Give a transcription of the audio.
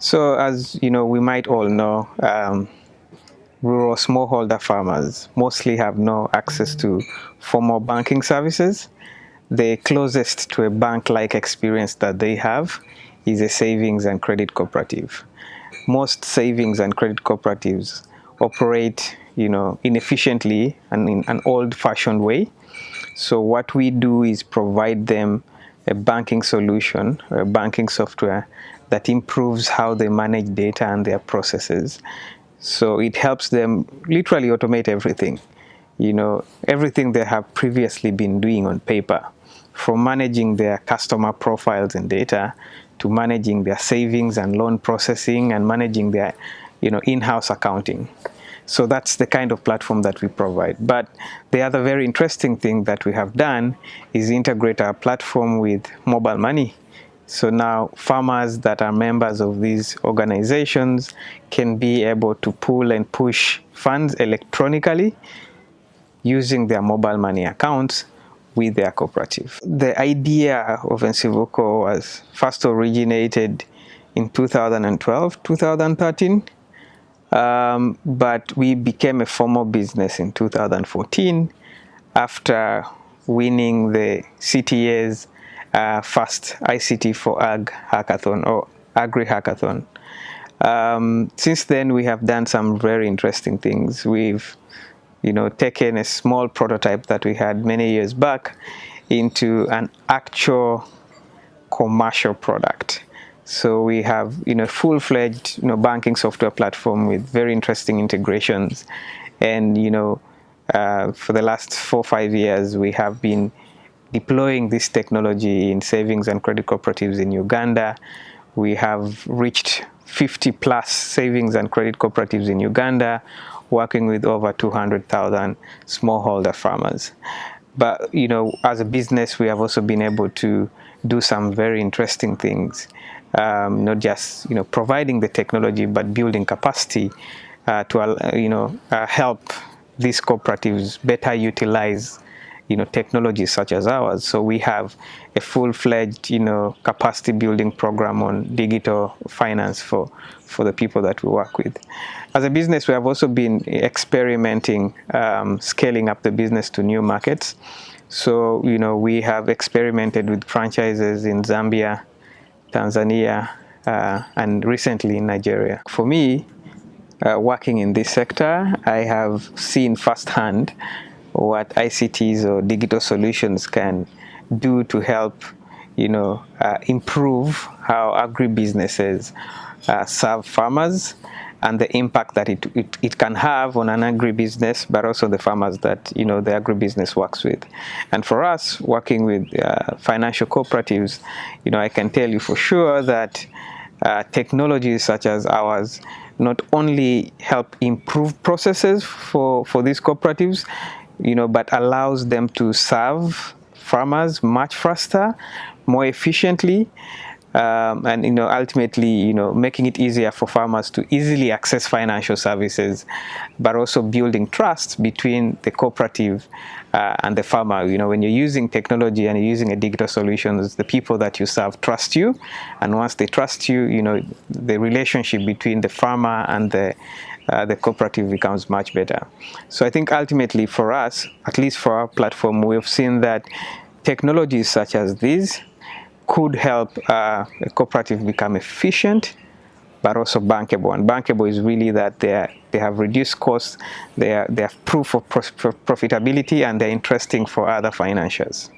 So as you know, we might all know, rural smallholder farmers mostly have no access to formal banking services. The closest to a bank-like experience that they have is a savings and credit cooperative. Most savings and credit cooperatives operate, inefficiently and in an old-fashioned way. So what we do is provide them a banking solution, a banking software that improves how they manage data and their processes. So it helps them literally automate everything. Everything they have previously been doing on paper, from managing their customer profiles and data to managing their savings and loan processing and managing their, in-house accounting. So that's the kind of platform that we provide. But the other very interesting thing that we have done is integrate our platform with mobile money. So now farmers that are members of these organizations can be able to pull and push funds electronically using their mobile money accounts with their cooperative. The idea of Ensibuuko was first originated in 2012, 2013. But we became a formal business in 2014 after winning the CTA's first ICT for Ag hackathon or AgriHackathon. Since then, we have done some very interesting things. We've taken a small prototype that we had many years back into an actual commercial product. So we have full-fledged banking software platform with very interesting integrations, and for the last 4 or 5 years we have been deploying this technology in savings and credit cooperatives in Uganda. We have reached 50 plus savings and credit cooperatives in Uganda, working with over 200,000 smallholder farmers. But as a business, we have also been able to do some very interesting things. Not just providing the technology, but building capacity to help these cooperatives better utilize technologies such as ours. So we have a full-fledged capacity building program on digital finance for the people that we work with. As a business, we have also been experimenting, scaling up the business to new markets. So we have experimented with franchises in Zambia, Tanzania, and recently in Nigeria. For me, working in this sector, I have seen firsthand what ICTs or digital solutions can do to help, improve how agribusinesses serve farmers, and the impact that it can have on an agribusiness, but also the farmers that the agribusiness works with. And for us, working with financial cooperatives, I can tell you for sure that technologies such as ours not only help improve processes for these cooperatives, but allows them to serve farmers much faster, more efficiently, and ultimately making it easier for farmers to easily access financial services, but also building trust between the cooperative and the farmer. When you're using technology and you're using a digital solutions, the people that you serve trust you, and once they trust you, the relationship between the farmer and the cooperative becomes much better. So I think ultimately for us, at least for our platform, we've seen that technologies such as these could help a cooperative become efficient, but also bankable. And bankable is really that they have reduced costs, they have proof of profitability, and they're interesting for other financiers.